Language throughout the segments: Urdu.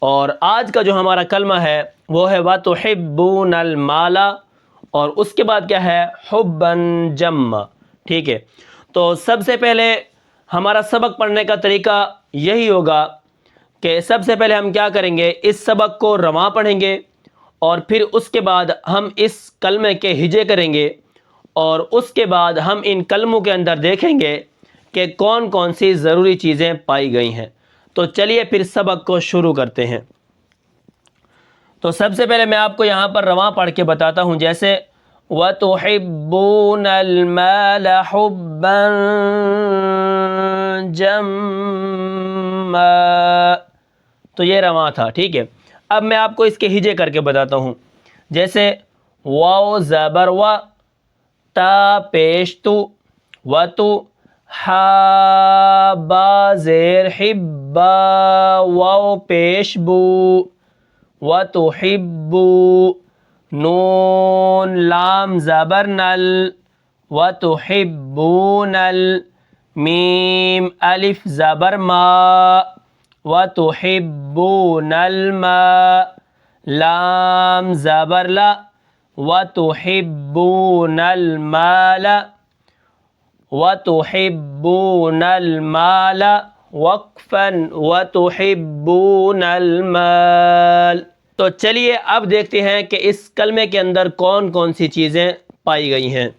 اور آج کا جو ہمارا کلمہ ہے وہ ہے وَتُحِبُّونَ الْمَالَ، اور اس کے بعد کیا ہے حُبًّا جَمًّا، ٹھیک ہے۔ تو سب سے پہلے ہمارا سبق پڑھنے کا طریقہ یہی ہوگا کہ سب سے پہلے ہم کیا کریں گے، اس سبق کو رواں پڑھیں گے، اور پھر اس کے بعد ہم اس کلمے کے ہجے کریں گے، اور اس کے بعد ہم ان کلموں کے اندر دیکھیں گے کہ کون کون سی ضروری چیزیں پائی گئی ہیں۔ تو چلیے پھر سبق کو شروع کرتے ہیں۔ تو سب سے پہلے میں آپ کو یہاں پر رواں پڑھ کے بتاتا ہوں، جیسے وَتُحِبُّونَ الْمَالَ حُبًّا جَمًّا، تو یہ رواں تھا، ٹھیک ہے۔ اب میں آپ کو اس کے ہجے کر کے بتاتا ہوں، جیسے واو زبر و، تا پیش تو، وَتُ، ہا با زیر حبا، واو پیش بو، وَتُحِبُّ، نون لام زبر نل، وَتُحِبُّونَ میم الف زبر ما، وَتُحِبُّونَ الْمَاء، لام زبر لا، وَتُحِبُّونَ الْمَالَ، وَتُحِبُّونَ الْمَالَ وقفاً، وَتُحِبُّونَ الْمَالَ۔ تو چلیے اب دیکھتے ہیں کہ اس کلمے کے اندر کون کون سی چیزیں پائی گئی ہیں۔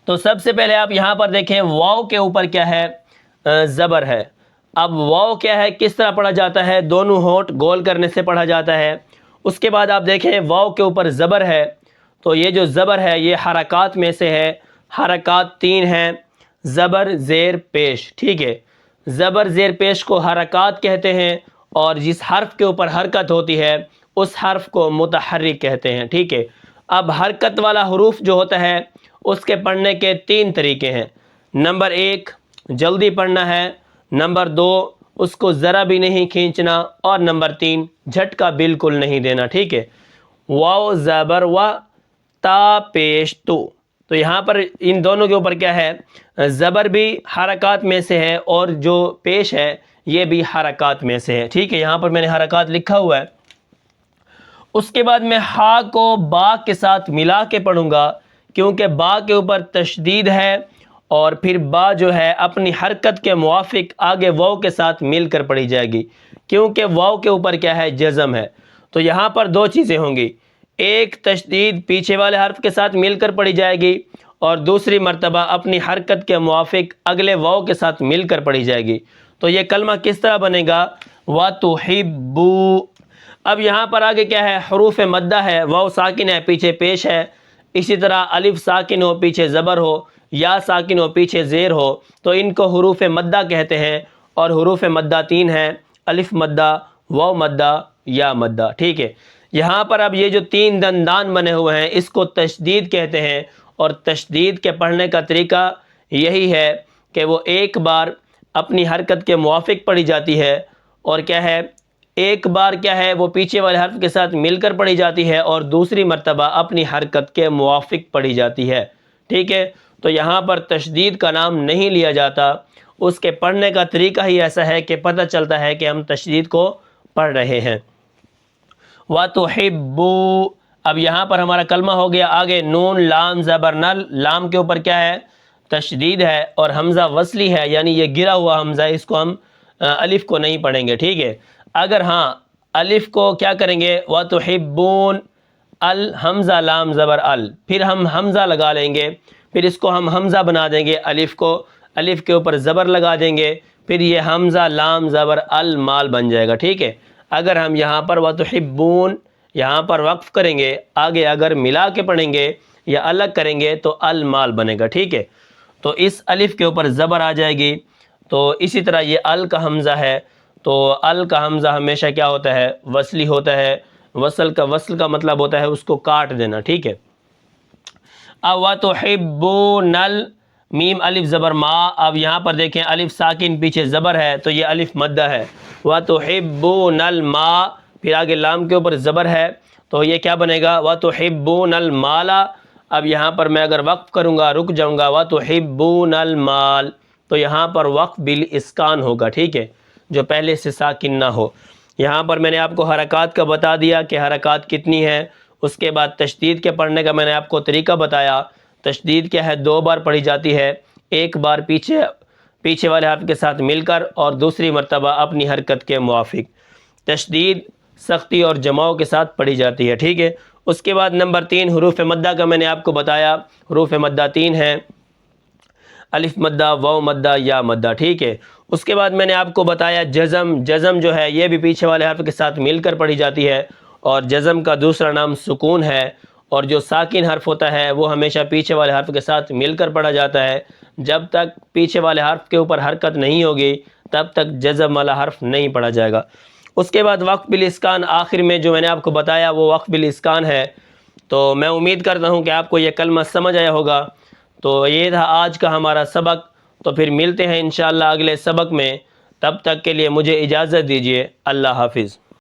تو سب سے پہلے آپ یہاں پر دیکھیں واو کے اوپر کیا ہے، زبر ہے۔ اب واو کیا ہے، کس طرح پڑھا جاتا ہے، دونوں ہونٹ گول کرنے سے پڑھا جاتا ہے۔ اس کے بعد آپ دیکھیں واو کے اوپر زبر ہے، تو یہ جو زبر ہے یہ حرکات میں سے ہے، حرکات 3 ہیں، زبر زیر پیش، ٹھیک ہے۔ زبر زیر پیش کو حرکات کہتے ہیں، اور جس حرف کے اوپر حرکت ہوتی ہے اس حرف کو متحرک کہتے ہیں، ٹھیک ہے۔ اب حرکت والا حروف جو ہوتا ہے اس کے پڑھنے کے 3 طریقے ہیں۔ نمبر 1 جلدی پڑھنا ہے، نمبر 2 اس کو ذرا بھی نہیں کھینچنا، اور نمبر 3 جھٹکا بالکل نہیں دینا، ٹھیک ہے۔ واو زبر و، تا پیش تو یہاں پر ان دونوں کے اوپر کیا ہے، زبر بھی حرکات میں سے ہے اور جو پیش ہے یہ بھی حرکات میں سے ہے، ٹھیک ہے۔ یہاں پر میں نے حرکات لکھا ہوا ہے۔ اس کے بعد میں ہا کو با کے ساتھ ملا کے پڑھوں گا، کیونکہ با کے اوپر تشدید ہے، اور پھر با جو ہے اپنی حرکت کے موافق آگے واو کے ساتھ مل کر پڑھی جائے گی، کیونکہ واو کے اوپر کیا ہے، جزم ہے۔ تو یہاں پر 2 چیزیں ہوں گی، ایک تشدید پیچھے والے حرف کے ساتھ مل کر پڑھی جائے گی، اور دوسری مرتبہ اپنی حرکت کے موافق اگلے واو کے ساتھ مل کر پڑھی جائے گی۔ تو یہ کلمہ کس طرح بنے گا، وَتُحِبُّ۔ اب یہاں پر آگے کیا ہے، حروف مدہ ہے، واو ساکن ہے پیچھے پیش ہے، اسی طرح الف ساکن ہو پیچھے زبر ہو، یا ساکن ہو پیچھے زیر ہو، تو ان کو حروف مدہ کہتے ہیں، اور حروف مدہ 3 ہیں، الف مدہ، واو مدہ، یا مدہ، ٹھیک ہے۔ یہاں پر اب یہ جو 3 دندان بنے ہوئے ہیں اس کو تشدید کہتے ہیں، اور تشدید کے پڑھنے کا طریقہ یہی ہے کہ وہ ایک بار اپنی حرکت کے موافق پڑھی جاتی ہے، اور کیا ہے، ایک بار کیا ہے وہ پیچھے والے حرف کے ساتھ مل کر پڑھی جاتی ہے، اور دوسری مرتبہ اپنی حرکت کے موافق پڑھی جاتی ہے، ٹھیک ہے۔ تو یہاں پر تشدید کا نام نہیں لیا جاتا، اس کے پڑھنے کا طریقہ ہی ایسا ہے کہ پتہ چلتا ہے کہ ہم تشدید کو پڑھ رہے ہیں۔ وَتُحِبُّ، اب یہاں پر ہمارا کلمہ ہو گیا آگے نون لام زبر نل، لام کے اوپر کیا ہے، تشدید ہے، اور حمزہ وصلی ہے، یعنی یہ گرا ہوا حمزہ ہے، اس کو ہم الف کو نہیں پڑھیں گے، ٹھیک ہے۔ اگر ہاں الف کو کیا کریں گے، وَتُحِبُّونَ، حمزہ لام زبر پھر ہم حمزہ لگا لیں گے، پھر اس کو ہم حمزہ بنا دیں گے، الف کو الف کے اوپر زبر لگا دیں گے، پھر یہ حمزہ لام زبر مال بن جائے گا، ٹھیک ہے۔ اگر ہم یہاں پر وَتُحِبُّونَ یہاں پر وقف کریں گے، آگے اگر ملا کے پڑھیں گے یا الگ کریں گے تو المال بنے گا، ٹھیک ہے۔ تو اس الف کے اوپر زبر آ جائے گی، تو اسی طرح یہ کا حمزہ ہے، تو کا حمزہ ہمیشہ کیا ہوتا ہے، وصلی ہوتا ہے، وصل کا مطلب ہوتا ہے اس کو کاٹ دینا، ٹھیک ہے۔ اب وَتُحِبُّونَ میم الف زبر ما، اب یہاں پر دیکھیں الف ساکن پیچھے زبر ہے تو یہ الف مدہ ہے، وَتُحِبُّونَ الْمَا، پھر آگے لام کے اوپر زبر ہے تو یہ کیا بنے گا، وَتُحِبُّونَ الْمَالَ۔ اب یہاں پر میں اگر وقف کروں گا، رک جاؤں گا، وَتُحِبُّونَ الْمَال، تو یہاں پر وقف بالاسکان ہوگا، ٹھیک ہے، جو پہلے سے ساکن نہ ہو۔ یہاں پر میں نے آپ کو حرکات کا بتا دیا کہ حرکات کتنی ہیں۔ اس کے بعد تشدید کے پڑھنے کا میں نے آپ کو طریقہ بتایا۔ تشدید کیا ہے، 2 بار پڑھی جاتی ہے، ایک بار پیچھے والے حرف کے ساتھ مل کر اور دوسری مرتبہ اپنی حرکت کے موافق۔ تشدید سختی اور جماؤ کے ساتھ پڑھی جاتی ہے، ٹھیک ہے۔ اس کے بعد نمبر 3 حروف مدہ کا میں نے آپ کو بتایا۔ حروف مدہ 3 ہیں، الف مدہ، واو مدہ، یا مدہ، ٹھیک ہے۔ اس کے بعد میں نے آپ کو بتایا جزم۔ جزم جو ہے یہ بھی پیچھے والے حرف کے ساتھ مل کر پڑھی جاتی ہے، اور جزم کا دوسرا نام سکون ہے، اور جو ساکن حرف ہوتا ہے وہ ہمیشہ پیچھے والے حرف کے ساتھ مل کر پڑھا جاتا ہے۔ جب تک پیچھے والے حرف کے اوپر حرکت نہیں ہوگی تب تک جزم والا حرف نہیں پڑھا جائے گا۔ اس کے بعد وقف بالاسکان، آخر میں جو میں نے آپ کو بتایا وہ وقف بالاسکان ہے۔ تو میں امید کرتا ہوں کہ آپ کو یہ کلمہ سمجھ آیا ہوگا۔ تو یہ تھا آج کا ہمارا سبق، تو پھر ملتے ہیں انشاءاللہ اگلے سبق میں۔ تب تک کے لیے مجھے اجازت دیجیے، اللہ حافظ۔